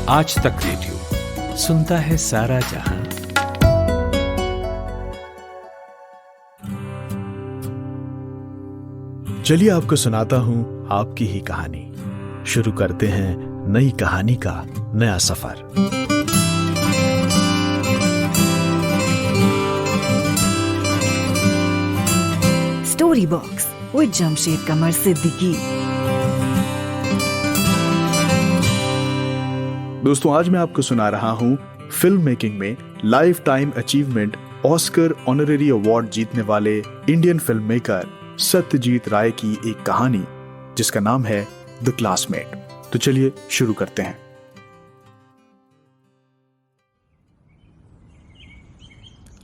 आज तक रेडियो सुनता है सारा जहां। चलिए आपको सुनाता हूं आपकी ही कहानी। शुरू करते हैं नई कहानी का नया सफर। स्टोरी बॉक्स विद जमशेद कमर सिद्दीकी। दोस्तों, आज मैं आपको सुना रहा हूं फिल्म मेकिंग में life time achievement Oscar honorary award जीतने वाले इंडियन फिल्म मेकर सत्यजीत राय की एक कहानी जिसका नाम है द क्लासमेट। तो चलिए शुरू करते हैं।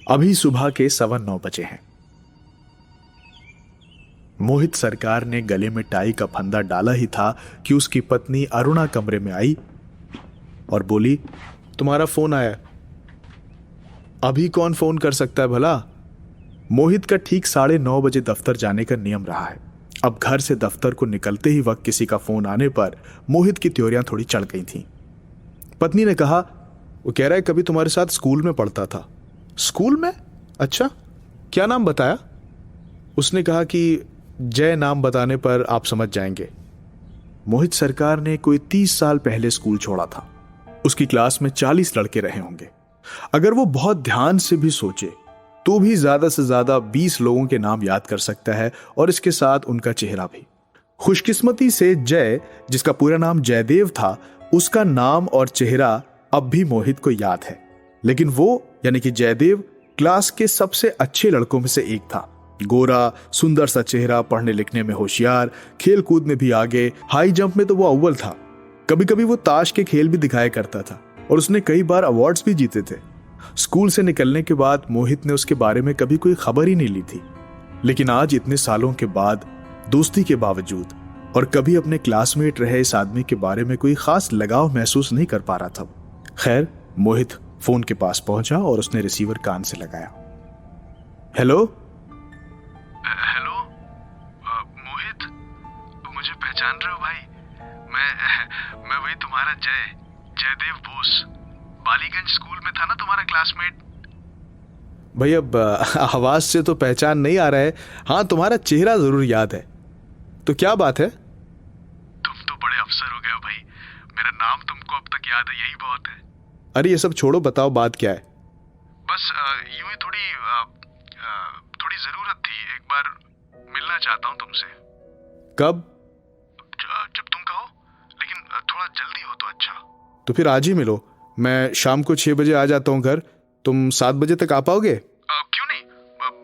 अभी सुबह के 9:15 बजे हैं। मोहित सरकार ने गले में टाई का फंदा डाला ही था कि उसकी पत्नी अरुणा कमरे में आई और बोली, तुम्हारा फोन आया। अभी कौन फोन कर सकता है भला? मोहित का ठीक 9:30 बजे दफ्तर जाने का नियम रहा है। अब घर से दफ्तर को निकलते ही वक्त किसी का फोन आने पर मोहित की त्योरियां थोड़ी चढ़ गई थीं। पत्नी ने कहा, वो कह रहा है कभी तुम्हारे साथ स्कूल में पढ़ता था। स्कूल में? अच्छा, क्या नाम बताया? उसने कहा कि जय नाम बताने पर आप समझ जाएंगे। मोहित सरकार ने कोई 30 साल पहले स्कूल छोड़ा था। उसकी क्लास में 40 लड़के रहे होंगे। अगर वो बहुत ध्यान से भी सोचे तो भी ज्यादा से ज्यादा 20 लोगों के नाम याद कर सकता है और इसके साथ उनका चेहरा भी। खुशकिस्मती से जय, जिसका पूरा नाम जयदेव था, उसका नाम और चेहरा अब भी मोहित को याद है। लेकिन वो यानी कि जयदेव क्लास के सबसे अच्छे लड़कों में से एक था। गोरा, सुंदर सा चेहरा, पढ़ने लिखने में होशियार, खेल कूद में भी आगे, हाई जंप में तो वो अव्वल था। कभी कभी वो ताश के खेल भी दिखाया करता था और उसने कई बार अवार्ड्स भी जीते थे। स्कूल से निकलने के बाद मोहित ने उसके बारे में कभी कोई खबर ही नहीं ली थी। लेकिन आज इतने सालों के बाद, दोस्ती के बावजूद और कभी अपने क्लासमेट रहे इस आदमी के बारे में कोई खास लगाव महसूस नहीं कर पा रहा था। खैर, मोहित फोन के पास पहुंचा और उसने रिसीवर कान से लगाया। हेलो हेलो, मोहित, मुझे पहचान रहे हो भाई? मैं वही तुम्हारा जयदेव बोस। बालीगंज स्कूल में था ना तुम्हारा क्लासमेट। भाई, अब आवाज से तो पहचान नहीं आ रहा है। हाँ, तुम्हारा चेहरा जरूर याद है। तो क्या बात है? तुम तो बड़े अफसर हो गए हो भाई। मेरा नाम तुमको अब तक याद है, यही बहुत है। अरे ये सब छोड़ो, बताओ बात क्या है? बस यूं ही थोड़ी जरूरत थी। एक बार मिलना चाहता हूं तुमसे। कब? जब तुम कहो, लेकिन थोड़ा जल्दी हो तो अच्छा। तो फिर आज ही मिलो। मैं शाम को 6 बजे आ जाता हूँ घर। तुम 7 बजे तक आ पाओगे? क्यों नहीं,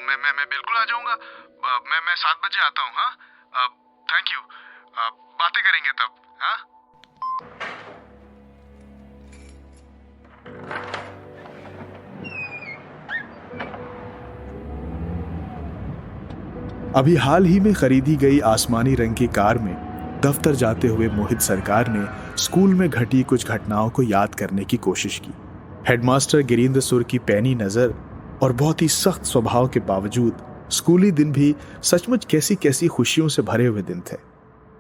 मैं बिल्कुल आ जाऊंगा। मैं 7 बजे आता हूँ। हाँ, थैंक यू। बातें करेंगे तब। हाँ, अभी हाल ही में खरीदी गई आसमानी रंग की कार में दफ्तर जाते हुए मोहित सरकार ने स्कूल में घटी कुछ घटनाओं को याद करने की कोशिश की। हेडमास्टर गिरीन्द्र सुर की पैनी नजर और बहुत ही सख्त स्वभाव के बावजूद स्कूली दिन भी सचमुच कैसी कैसी खुशियों से भरे हुए दिन थे।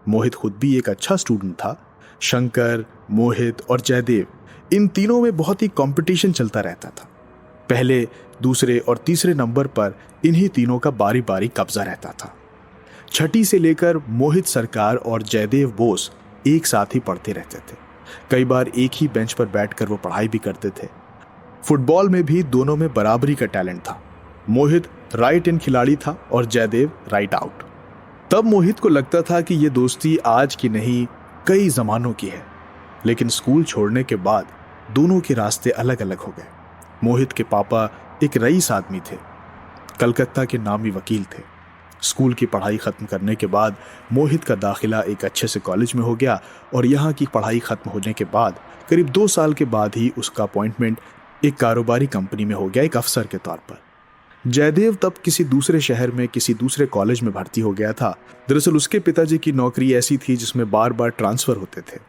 मोहित खुद भी एक अच्छा स्टूडेंट था। शंकर, मोहित और जयदेव, इन तीनों में बहुत ही कंपटीशन चलता रहता था। पहले, दूसरे और तीसरे नंबर पर इन्हीं तीनों का बारी बारी कब्जा रहता था। छठी से लेकर मोहित सरकार और जयदेव बोस एक साथ ही पढ़ते रहते थे। कई बार एक ही बेंच पर बैठकर वो पढ़ाई भी करते थे। फुटबॉल में भी दोनों में बराबरी का टैलेंट था। मोहित राइट इन खिलाड़ी था और जयदेव राइट आउट। तब मोहित को लगता था कि ये दोस्ती आज की नहीं, कई जमानों की है। लेकिन स्कूल छोड़ने के बाद दोनों के रास्ते अलग अलग हो गए। मोहित के पापा एक रईस आदमी थे, कलकत्ता के नामी वकील थे। स्कूल की पढ़ाई खत्म करने के बाद मोहित का दाखिला एक अच्छे से कॉलेज में हो गया और यहाँ की पढ़ाई खत्म होने के बाद करीब 2 साल के बाद ही उसका अपॉइंटमेंट एक कारोबारी कंपनी में हो गया, एक अफसर के तौर पर। जयदेव तब किसी दूसरे शहर में किसी दूसरे कॉलेज में भर्ती हो गया था। दरअसल उसके पिताजी की नौकरी ऐसी थी जिसमें बार बार ट्रांसफर होते थे।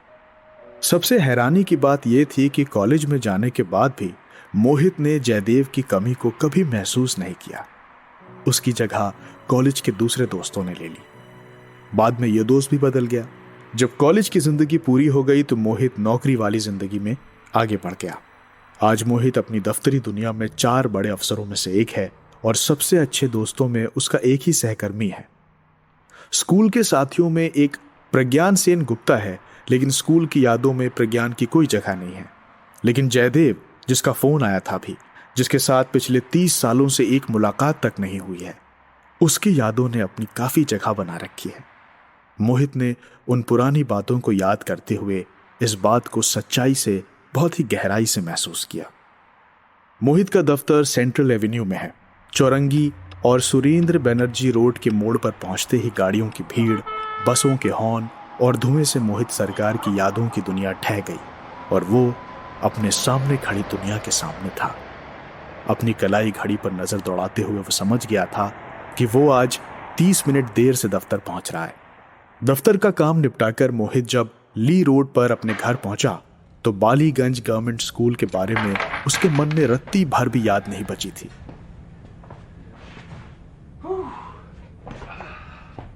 सबसे हैरानी की बात यह थी कि कॉलेज में जाने के बाद भी मोहित ने जयदेव की कमी को कभी महसूस नहीं किया। उसकी जगह कॉलेज के दूसरे दोस्तों ने ले ली। बाद में यह दोस्त भी बदल गया। जब कॉलेज की जिंदगी पूरी हो गई तो मोहित नौकरी वाली जिंदगी में आगे बढ़ गया। आज मोहित अपनी दफ्तरी दुनिया में 4 बड़े अफसरों में से एक है और सबसे अच्छे दोस्तों में उसका एक ही सहकर्मी है। स्कूल के साथियों में एक प्रज्ञान सेन गुप्ता है, लेकिन स्कूल की यादों में प्रज्ञान की कोई जगह नहीं है। लेकिन जयदेव, जिसका फोन आया था अभी, जिसके साथ पिछले 30 सालों से एक मुलाकात तक नहीं हुई है, उसकी यादों ने अपनी काफी जगह बना रखी है। मोहित ने उन पुरानी बातों को याद करते हुए इस बात को सच्चाई से बहुत ही गहराई से महसूस किया। मोहित का दफ्तर सेंट्रल एवेन्यू में है। चौरंगी और सुरेंद्र बनर्जी रोड के मोड़ पर पहुंचते ही गाड़ियों की भीड़, बसों के हॉर्न और धुएं से मोहित सरकार की यादों की दुनिया ढह गई और वो अपने सामने खड़ी दुनिया के सामने था। अपनी कलाई घड़ी पर नजर दौड़ाते हुए वो समझ गया था कि वो आज 30 मिनट देर से दफ्तर पहुंच रहा है। दफ्तर का काम निपटाकर मोहित जब ली रोड पर अपने घर पहुंचा तो बालीगंज गवर्नमेंट स्कूल के बारे में उसके मन में रत्ती भर भी याद नहीं बची थी।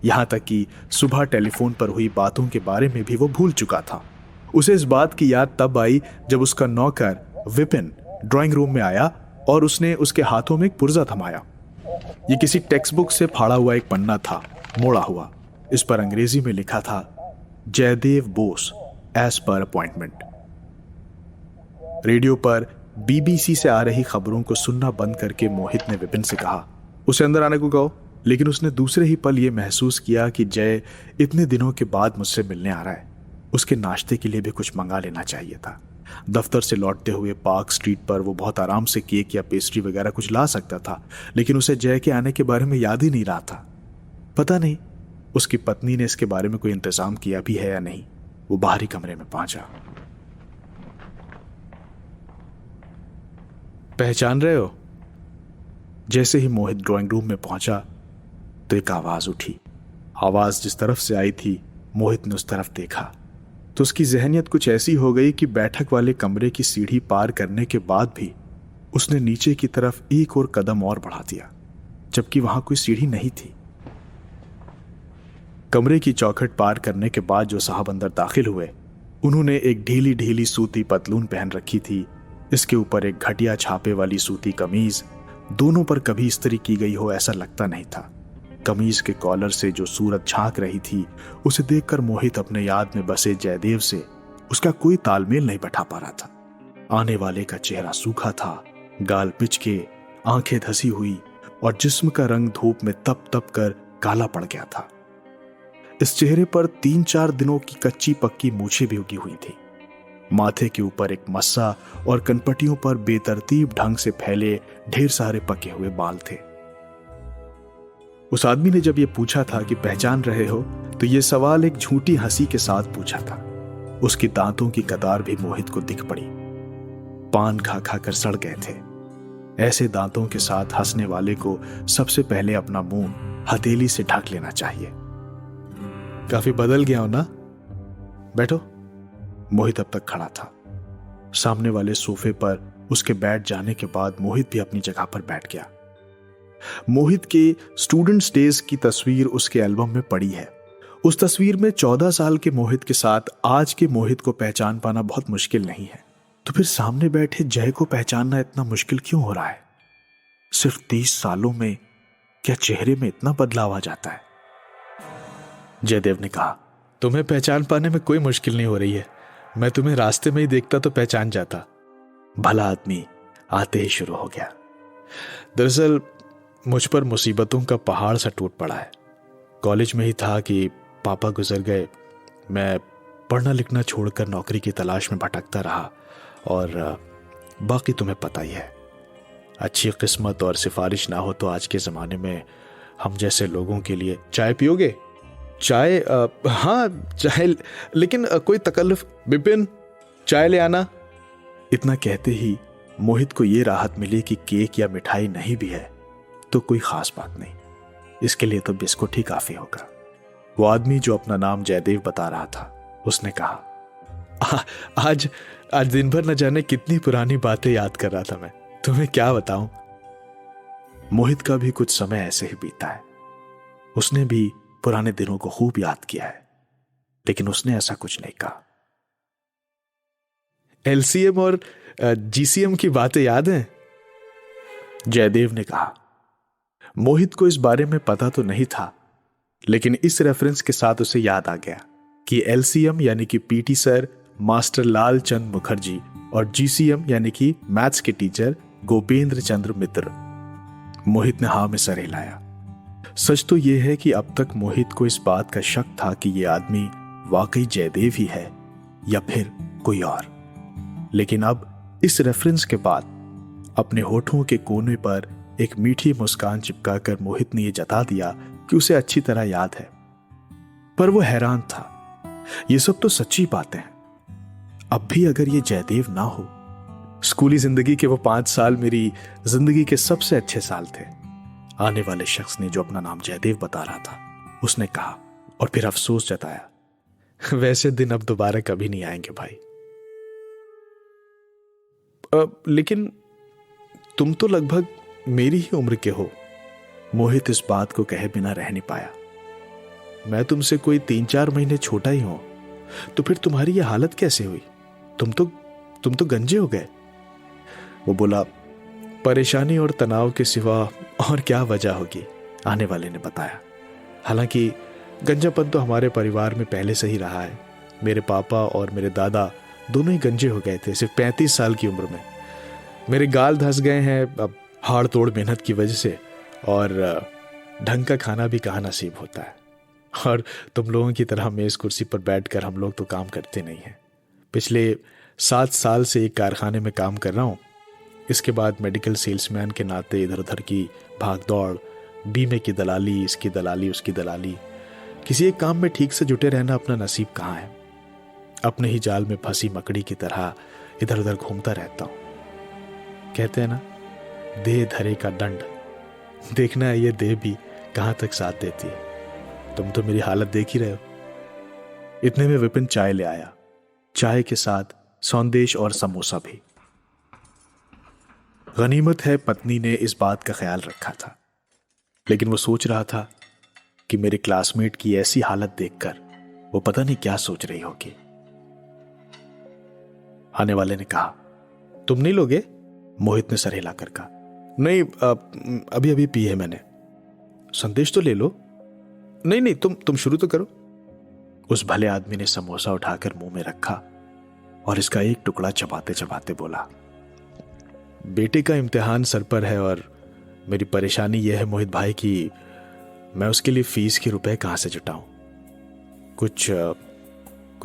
यहां तक कि सुबह टेलीफोन पर हुई बातों के बारे में भी वो भूल चुका था। उसे इस बात की याद तब आई जब उसका नौकर विपिन ड्राइंग रूम में आया और उसने उसके हाथों में एक पुर्जा थमाया। ये किसी टेक्स्ट बुक से फाड़ा हुआ एक पन्ना था, मोड़ा हुआ। इस पर अंग्रेजी में लिखा था, Jaidev Bose as per appointment. Radio पर बीबीसी से आ रही खबरों को सुनना बंद करके मोहित ने विपिन से कहा, उसे अंदर आने को कहो। लेकिन उसने दूसरे ही पल यह महसूस किया कि जय इतने दिनों के बाद मुझसे मिलने आ रहा है। उसके नाश्ते के लिए भी कुछ मंगा लेना चाहिए था। दफ्तर से लौटते हुए पार्क स्ट्रीट पर वो बहुत आराम से केक या पेस्ट्री वगैरह कुछ ला सकता था, लेकिन उसे जय के आने के बारे में याद ही नहीं रहा था। पता नहीं उसकी पत्नी ने इसके बारे में कोई इंतजाम किया भी है या नहीं। वो बाहरी कमरे में पहुंचा। पहचान रहे हो? जैसे ही मोहित ड्राइंग रूम में पहुंचा तो एक आवाज उठी। आवाज जिस तरफ से आई थी मोहित ने उस तरफ देखा तो उसकी जहनियत कुछ ऐसी हो गई कि बैठक वाले कमरे की सीढ़ी पार करने के बाद भी उसने नीचे की तरफ एक और कदम और बढ़ा दिया, जबकि वहां कोई सीढ़ी नहीं थी। कमरे की चौखट पार करने के बाद जो साहब अंदर दाखिल हुए, उन्होंने एक ढीली ढीली सूती पतलून पहन रखी थी। इसके ऊपर एक घटिया छापे वाली सूती कमीज, दोनों पर कभी इस्त्री की गई हो ऐसा लगता नहीं था। कमीज के कॉलर से जो सूरत झांक रही थी, उसे देखकर मोहित अपने याद में बसे जयदेव से उसका कोई तालमेल नहीं बैठा पा रहा था। आने वाले का चेहरा सूखा था, गाल पिचके, आंखें धसी हुई और जिस्म का रंग धूप में तप तप कर काला पड़ गया था। इस चेहरे पर 3-4 दिनों की कच्ची पक्की मूछें भी उगी हुई थी। माथे के ऊपर एक मस्सा और कनपटियों पर बेतरतीब ढंग से फैले ढेर सारे पके हुए बाल थे। उस आदमी ने जब यह पूछा था कि पहचान रहे हो, तो यह सवाल एक झूठी हंसी के साथ पूछा था। उसकी दांतों की कतार भी मोहित को दिख पड़ी। पान खा खा कर सड़ गए थे। ऐसे दांतों के साथ हंसने वाले को सबसे पहले अपना मुंह हथेली से ढक लेना चाहिए। काफी बदल गया हो ना? बैठो। मोहित अब तक खड़ा था। सामने वाले सोफे पर उसके बैठ जाने के बाद मोहित भी अपनी जगह पर बैठ गया। मोहित के स्टूडेंट्स डेज की तस्वीर उसके एल्बम में पड़ी है। उस तस्वीर में 14 साल के मोहित के साथ आज के मोहित को पहचान पाना बहुत मुश्किल नहीं है। तो फिर सामने बैठे जय को पहचानना इतना मुश्किल क्यों हो रहा है? सिर्फ 30 सालों में क्या चेहरे में इतना बदलाव आ जाता है? जयदेव ने कहा, तुम्हें पहचान पाने में कोई मुश्किल नहीं हो रही है। मैं तुम्हें रास्ते में ही देखता तो पहचान जाता। भला आदमी आते ही शुरू हो गया। दरअसल मुझ पर मुसीबतों का पहाड़ सा टूट पड़ा है। कॉलेज में ही था कि पापा गुजर गए। मैं पढ़ना लिखना छोड़कर नौकरी की तलाश में भटकता रहा और बाकी तुम्हें पता ही है। अच्छी किस्मत और सिफारिश ना हो तो आज के ज़माने में हम जैसे लोगों के लिए चाय पियोगे? चाय? हाँ चाय, लेकिन कोई तकल्लुफ? विपिन चाय ले आना। इतना कहते ही मोहित को यह राहत मिली कि केक या मिठाई नहीं भी है तो कोई खास बात नहीं, इसके लिए तो बिस्कुट ही काफी होगा। वो आदमी जो अपना नाम जयदेव बता रहा था, उसने कहा, आज दिन भर न जाने कितनी पुरानी बातें याद कर रहा था मैं। तुम्हें क्या बताऊं। मोहित का भी कुछ समय ऐसे ही बीता है। उसने भी पुराने दिनों को खूब याद किया है। लेकिन उसने ऐसा कुछ नहीं कहा। एलसीएम और जीसीएम की बातें याद हैं? जयदेव ने कहा। मोहित को इस बारे में पता तो नहीं था, लेकिन इस रेफरेंस के साथ उसे याद आ गया कि एलसीएम यानी कि PT sir master Lal Chand Mukherjee और जीसीएम यानी कि मैथ्स के टीचर गोपेंद्र चंद्र मित्र। मोहित ने हाँ में सर हिलाया। सच तो यह है कि अब तक मोहित को इस बात का शक था कि यह आदमी वाकई जयदेव ही है या फिर कोई और, लेकिन अब इस रेफरेंस के बाद अपने होठों के कोने पर एक मीठी मुस्कान चिपकाकर मोहित ने यह जता दिया कि उसे अच्छी तरह याद है। पर वो हैरान था, ये सब तो सच्ची बातें हैं। अब भी अगर ये जयदेव ना हो। स्कूली जिंदगी के वो 5 साल मेरी जिंदगी के सबसे अच्छे साल थे। आने वाले शख्स ने जो अपना नाम जयदेव बता रहा था, उसने कहा और फिर अफसोस जताया, वैसे दिन अब दोबारा कभी नहीं आएंगे भाई। लेकिन तुम तो लगभग मेरी ही उम्र के हो। मोहित इस बात को कहे बिना रह नहीं पाया। मैं तुमसे कोई 3-4 महीने छोटा ही हूं, तो फिर तुम्हारी यह हालत कैसे हुई? तुम तो गंजे हो गए। वो बोला, परेशानी और तनाव के सिवा और क्या वजह होगी, आने वाले ने बताया। हालांकि गंजापन तो हमारे परिवार में पहले से ही रहा है। मेरे पापा और मेरे दादा दोनों ही गंजे हो गए थे सिर्फ 35 साल की उम्र में। मेरे गाल धंस गए हैं अब हाड़ तोड़ मेहनत की वजह से, और ढंग का खाना भी कहाँ नसीब होता है। और तुम लोगों की तरह मेज कुर्सी पर बैठकर हम लोग तो काम करते नहीं हैं। पिछले 7 साल से एक कारखाने में काम कर रहा हूँ। इसके बाद मेडिकल सेल्समैन के नाते इधर उधर की भाग दौड़, बीमे की दलाली, इसकी दलाली उसकी दलाली, किसी एक काम में ठीक से जुटे रहना अपना नसीब कहाँ है। अपने ही जाल में फंसी मकड़ी की तरह इधर उधर घूमता रहता हूँ। कहते हैं ना, देह धरे का दंड। देखना है ये देह भी कहाँ तक साथ देती है। तुम तो मेरी हालत देख ही रहे हो। इतने में विपिन चाय ले आया, चाय के साथ सौंदेश और समोसा भी। गनीमत है पत्नी ने इस बात का ख्याल रखा था, लेकिन वो सोच रहा था कि मेरे क्लासमेट की ऐसी हालत देखकर वो पता नहीं क्या सोच रही होगी। आने वाले ने कहा, तुम नहीं लोगे? मोहित ने सर हिलाकर कहा, नहीं, अभी अभी पी है मैंने। संदेश तो ले लो। नहीं, तुम शुरू तो करो। उस भले आदमी ने समोसा उठाकर मुंह में रखा और इसका एक टुकड़ा चबाते चबाते बोला, बेटे का इम्तिहान सर पर है और मेरी परेशानी यह है मोहित भाई कि मैं उसके लिए फीस के रुपए कहां से जुटाऊं। कुछ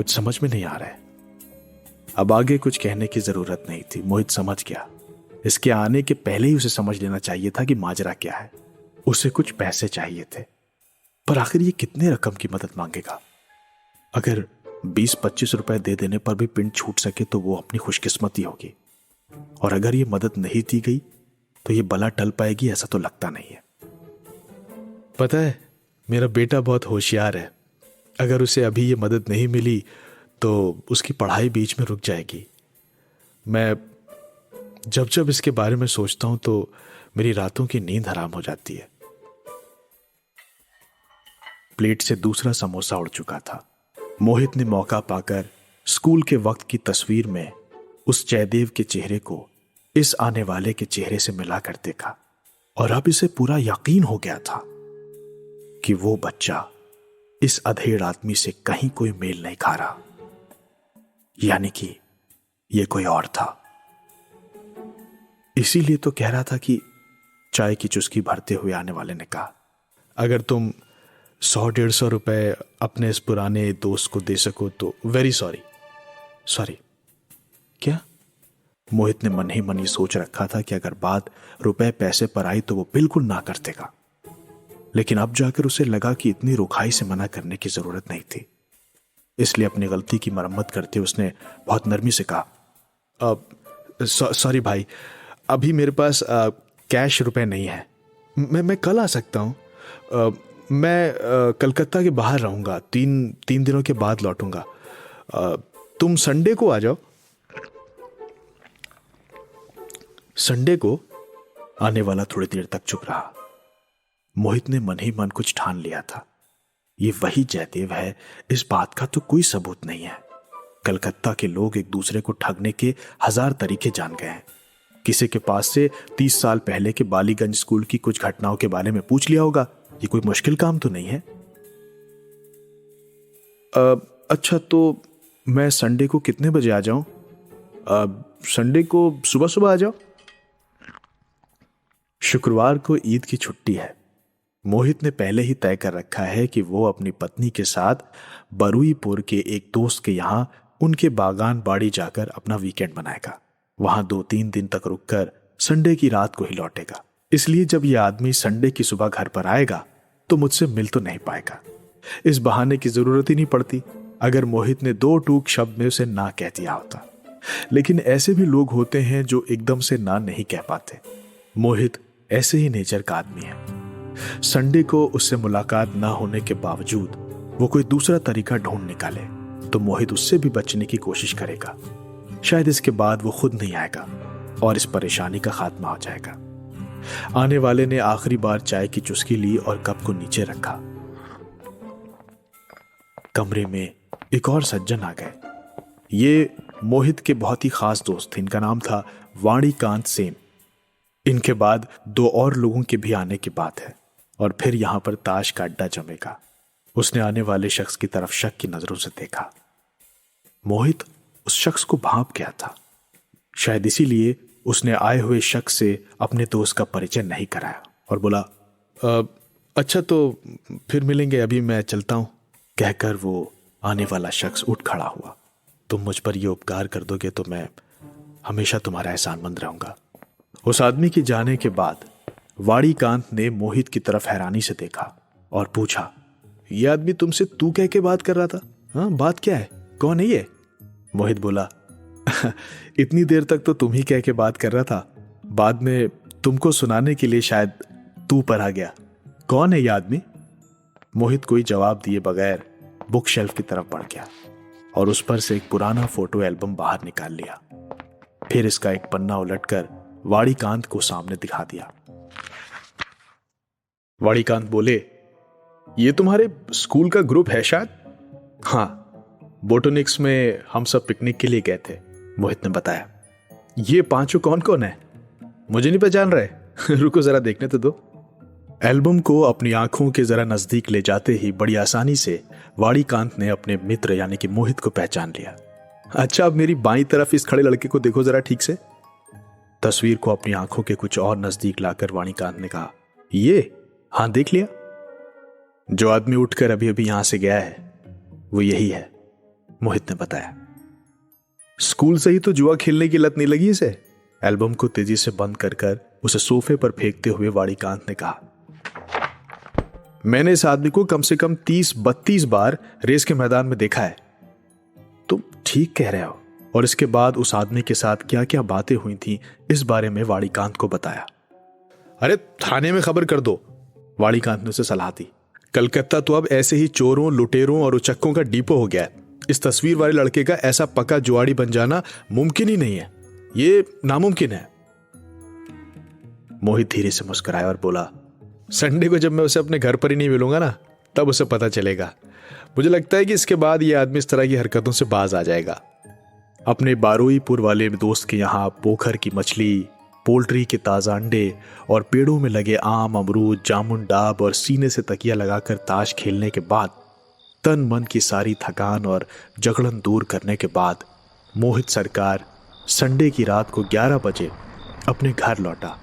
समझ में नहीं आ रहा है। अब आगे कुछ कहने की जरूरत नहीं थी। मोहित समझ गया। इसके आने के पहले ही उसे समझ लेना चाहिए था कि माजरा क्या है। उसे कुछ पैसे चाहिए थे, पर आखिर ये कितने रकम की मदद मांगेगा? अगर 20-25 रुपए दे देने पर भी पिंड छूट सके तो वो अपनी खुशकिस्मती होगी, और अगर ये मदद नहीं दी गई तो ये बला टल पाएगी ऐसा तो लगता नहीं है। पता है, मेरा बेटा बहुत होशियार है। अगर उसे अभी ये मदद नहीं मिली तो उसकी पढ़ाई बीच में रुक जाएगी। मैं जब इसके बारे में सोचता हूं तो मेरी रातों की नींद हराम हो जाती है। प्लेट से दूसरा समोसा उड़ चुका था। मोहित ने मौका पाकर स्कूल के वक्त की तस्वीर में उस जयदेव के चेहरे को इस आने वाले के चेहरे से मिलाकर देखा, और अब इसे पूरा यकीन हो गया था कि वो बच्चा इस अधेड़ आदमी से कहीं कोई मेल नहीं खा रहा, यानी कि ये कोई और था। इसीलिए तो कह रहा था कि चाय की चुस्की भरते हुए आने वाले ने कहा, अगर तुम 100-150 रुपए अपने इस पुराने दोस्त को दे सको तो वेरी सॉरी। क्या? मोहित ने मन ही मन ये सोच रखा था कि अगर बात रुपए पैसे पर आई तो वो बिल्कुल ना कर देगा, लेकिन अब जाकर उसे लगा कि इतनी रुखाई से मना करने की जरूरत नहीं थी। इसलिए अपनी गलती की मरम्मत करते उसने बहुत नरमी से कहा, सॉरी भाई, अभी मेरे पास कैश रुपए नहीं है। मैं कल आ सकता हूँ। मैं कलकत्ता के बाहर रहूंगा, 3 दिनों के बाद लौटूंगा। तुम संडे को आ जाओ। संडे को आने वाला थोड़ी देर तक चुप रहा। मोहित ने मन ही मन कुछ ठान लिया था। ये वही जयदेव है, इस बात का तो कोई सबूत नहीं है। कलकत्ता के लोग एक दूसरे को ठगने के 1000 तरीके जान गए हैं। किसी के पास से 30 साल पहले के बालीगंज स्कूल की कुछ घटनाओं के बारे में पूछ लिया होगा। ये कोई मुश्किल काम तो नहीं है। अच्छा, तो मैं संडे को कितने बजे आ जाऊं? संडे को सुबह सुबह आ जाओ। शुक्रवार को ईद की छुट्टी है। मोहित ने पहले ही तय कर रखा है कि वो अपनी पत्नी के साथ बरुईपुर के एक दोस्त के यहां उनके बागान बाड़ी जाकर अपना वीकेंड बनाएगा। वहां 2-3 दिन तक रुककर संडे की रात को ही लौटेगा। इसलिए जब यह आदमी संडे की सुबह घर पर आएगा तो मुझसे मिल तो नहीं पाएगा। इस बहाने की जरूरत ही नहीं पड़ती अगर मोहित ने 2 टूक शब्द में उसे ना कह दिया होता। लेकिन ऐसे भी लोग होते हैं जो एकदम से ना नहीं कह पाते। मोहित ऐसे ही नेचर का आदमी है। संडे को उससे मुलाकात ना होने के बावजूद वो कोई दूसरा तरीका ढूंढ निकाले तो मोहित उससे भी बचने की कोशिश करेगा। शायद इसके बाद वो खुद नहीं आएगा और इस परेशानी का खात्मा हो जाएगा। आने वाले ने आखिरी बार चाय की चुस्की ली और कप को नीचे रखा। कमरे में एक और सज्जन आ गए। ये मोहित के बहुत ही खास दोस्त थे। इनका नाम था वाणीकांत सेन। इनके बाद 2 और लोगों के भी आने की बात है और फिर यहां पर ताश का अड्डा जमेगा। उसने आने वाले शख्स की तरफ शक की नजरों से देखा। मोहित उस शख्स को भांप गया था। शायद इसीलिए उसने आए हुए शख्स से अपने दोस्त का परिचय नहीं कराया और बोला, अच्छा तो फिर मिलेंगे, अभी मैं चलता हूं। कहकर वो आने वाला शख्स उठ खड़ा हुआ। तुम मुझ पर यह उपकार कर दोगे तो मैं हमेशा तुम्हारा एहसानमंद रहूंगा। उस आदमी के जाने के बाद वाणीकांत ने मोहित की तरफ हैरानी से देखा और पूछा, यह आदमी तुमसे तू कह के बात कर रहा था? हाँ, बात क्या है? कौन है ये? मोहित बोला, इतनी देर तक तो तुम ही कह के बात कर रहा था, बाद में तुमको सुनाने के लिए शायद तू पर आ गया। कौन है यह आदमी? मोहित कोई जवाब दिए बगैर बुक शेल्फ की तरफ बढ़ गया और उस पर से एक पुराना फोटो एल्बम बाहर निकाल लिया। फिर इसका एक पन्ना उलटकर वाणीकांत को सामने दिखा दिया। वाणीकांत बोले, ये तुम्हारे स्कूल का ग्रुप है शायद? हाँ, बोटोनिक्स में हम सब पिकनिक के लिए गए थे, मोहित ने बताया। ये 5 कौन कौन है? मुझे नहीं पहचान रहे? रुको जरा देखने तो दो। एल्बम को अपनी आंखों के जरा नजदीक ले जाते ही बड़ी आसानी से वाणीकांत ने अपने मित्र यानी कि मोहित को पहचान लिया। अच्छा, अब मेरी बाईं तरफ इस खड़े लड़के को देखो जरा ठीक से। तस्वीर को अपनी आंखों के कुछ और नजदीक लाकर वाणीकांत ने कहा, ये? हाँ, देख लिया। जो आदमी उठकर अभी अभी यहां से गया है वो यही है, मोहित ने बताया। स्कूल से ही तो जुआ खेलने की लत नहीं लगी इसे? एल्बम को तेजी से बंद कर उसे सोफे पर फेंकते हुए वाणीकांत ने कहा, मैंने इस आदमी को कम से कम 30-32 बार रेस के मैदान में देखा है। तुम ठीक कह रहे हो। और इसके बाद उस आदमी के साथ क्या क्या बातें हुई थी इस बारे में वाणीकांत को बताया। अरे थाने में खबर कर दो, वाणीकांत ने उसे सलाह दी। कलकत्ता तो अब ऐसे ही चोरों, लुटेरों और उचक्कों का डिपो हो गया है। इस तस्वीर वाले लड़के का ऐसा पक्का जुआड़ी बन जाना मुमकिन ही नहीं है, ये नामुमकिन है। मोहित धीरे से मुस्कुराया और बोला, संडे को जब मैं उसे अपने घर पर ही नहीं मिलूंगा ना, तब उसे पता चलेगा। मुझे लगता है कि इसके बाद यह आदमी इस तरह की हरकतों से बाज आ जाएगा। अपने बारुईपुर वाले दोस्त के यहाँ पोखर की मछली, पोल्ट्री के ताजा अंडे और पेड़ों में लगे आम, अमरूद, जामुन डाब और सीने से तकिया लगाकर ताश खेलने के बाद, तन मन की सारी थकान और जगड़न दूर करने के बाद मोहित सरकार संडे की रात को 11 बजे अपने घर लौटा।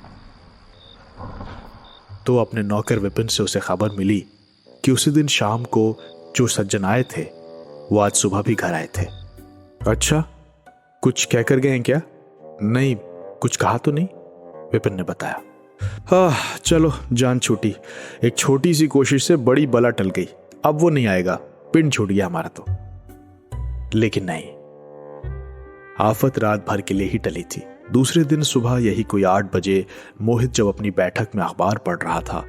तो अपने नौकर विपिन से उसे खबर मिली कि उसी दिन शाम को जो सज्जन आए थे वो आज सुबह भी घर आए थे। अच्छा, कुछ कहकर गए हैं क्या? नहीं, कुछ कहा तो नहीं, विपिन ने बताया। हाँ, चलो जान छूटी। एक छोटी सी कोशिश से बड़ी बला टल गई। अब वो नहीं आएगा, पिंड छूट गया हमारा तो। लेकिन नहीं, आफत रात भर के लिए ही टली थी। दूसरे दिन सुबह यही कोई 8 बजे मोहित जब अपनी बैठक में अखबार पढ़ रहा था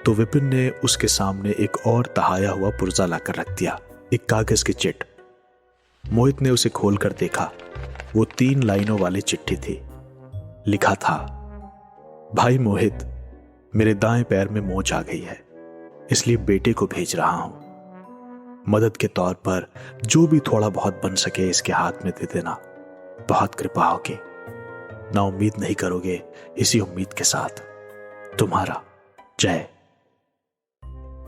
तो विपिन ने उसके सामने एक और तहाया हुआ पुर्जा लाकर रख दिया, एक कागज की चिट। मोहित ने उसे खोलकर देखा। वो 3 लाइनों वाली चिट्ठी थी। लिखा था, भाई मोहित, मेरे दाएं पैर में मोच आ गई है, इसलिए बेटे को भेज रहा हूं। मदद के तौर पर जो भी थोड़ा बहुत बन सके इसके हाथ में दे देना। बहुत कृपा होगी। ना उम्मीद नहीं करोगे, इसी उम्मीद के साथ तुम्हारा जय।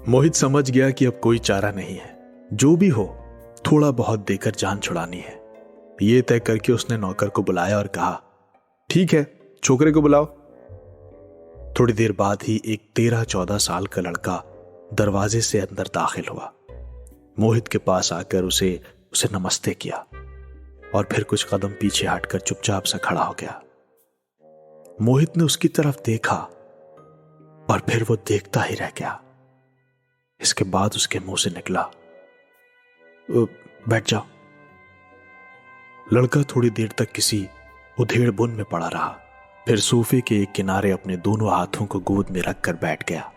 मोहित समझ गया कि अब कोई चारा नहीं है, जो भी हो थोड़ा बहुत देकर जान छुड़ानी है। यह तय करके उसने नौकर को बुलाया और कहा, ठीक है, छोकरे को बुलाओ। थोड़ी देर बाद ही एक 13-14 साल का लड़का दरवाजे से अंदर दाखिल हुआ। मोहित के पास आकर उसे नमस्ते किया और फिर कुछ कदम पीछे हटकर चुपचाप सा खड़ा हो गया। मोहित ने उसकी तरफ देखा और फिर वो देखता ही रह गया। इसके बाद उसके मुंह से निकला, बैठ जाओ। लड़का थोड़ी देर तक किसी उधेड़ बुन में पड़ा रहा, फिर सोफे के एक किनारे अपने दोनों हाथों को गोद में रखकर बैठ गया।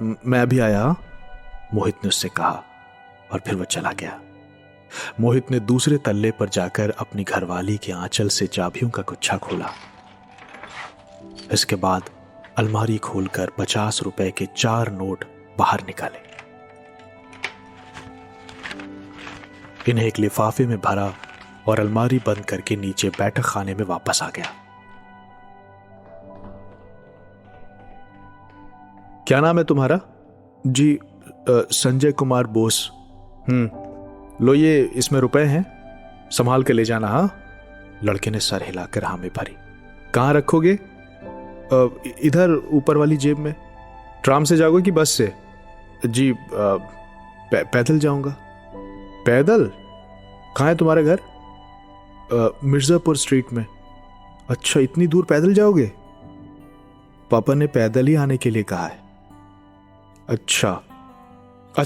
मैं भी आया, मोहित ने उससे कहा और फिर वो चला गया। मोहित ने दूसरे तल्ले पर जाकर अपनी घरवाली के आंचल से चाबियों का गुच्छा खोला। इसके बाद अलमारी खोलकर 50 रुपए के 4 नोट बाहर निकाले। इन्हें एक लिफाफे में भरा और अलमारी बंद करके नीचे बैठक खाने में वापस आ गया। क्या नाम है तुम्हारा? जी संजय कुमार बोस। लो ये इसमें रुपए हैं, संभाल के ले जाना। हाँ, लड़के ने सर हिलाकर हामी भरी। कहाँ रखोगे? इधर ऊपर वाली जेब में। ट्राम से जाओगे कि बस से? जी पैदल जाऊंगा। पैदल? कहाँ है तुम्हारा घर? मिर्जापुर स्ट्रीट में। अच्छा, इतनी दूर पैदल जाओगे? पापा ने पैदल ही आने के लिए कहा है। अच्छा,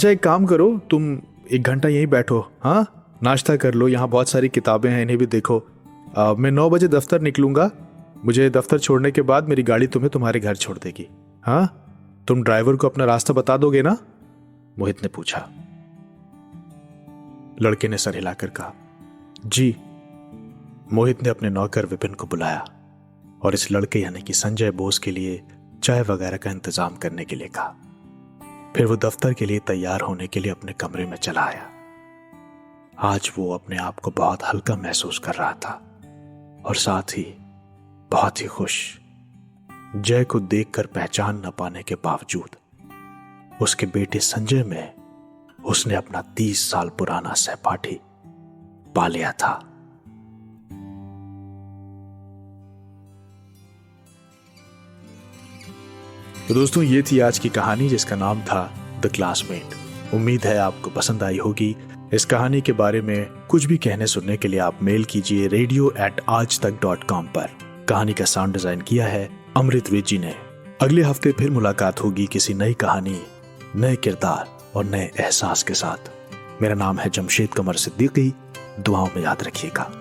एक काम करो, तुम 1 घंटा यहीं बैठो। हाँ, नाश्ता कर लो, यहाँ बहुत सारी किताबें हैं, इन्हें भी देखो। मैं 9 बजे दफ्तर निकलूंगा। मुझे दफ्तर छोड़ने के बाद मेरी गाड़ी तुम्हें तुम्हारे घर छोड़ देगी। हाँ, तुम ड्राइवर को अपना रास्ता बता दोगे ना? मोहित ने पूछा। लड़के ने सर हिलाकर कहा, जी। मोहित ने अपने नौकर विपिन को बुलाया और इस लड़के यानी कि संजय बोस के लिए चाय वगैरह का इंतजाम करने के लिए कहा। फिर वो दफ्तर के लिए तैयार होने के लिए अपने कमरे में चला आया। आज वो अपने आप को बहुत हल्का महसूस कर रहा था और साथ ही बहुत ही खुश। जय को देखकर पहचान न पाने के बावजूद उसके बेटे संजय में उसने अपना 30 साल पुराना सहपाठी पा लिया था। तो दोस्तों, ये थी आज की कहानी जिसका नाम था द क्लासमेट। उम्मीद है आपको पसंद आई होगी। इस कहानी के बारे में कुछ भी कहने सुनने के लिए आप मेल कीजिए radio@aajtak.com पर। कहानी का साउंड डिजाइन किया है अमृत विज जी ने। अगले हफ्ते फिर मुलाकात होगी किसी नई कहानी, नए किरदार और नए एहसास के साथ। मेरा नाम है जमशेद कमर सिद्दीकी। दुआओं में याद रखिएगा।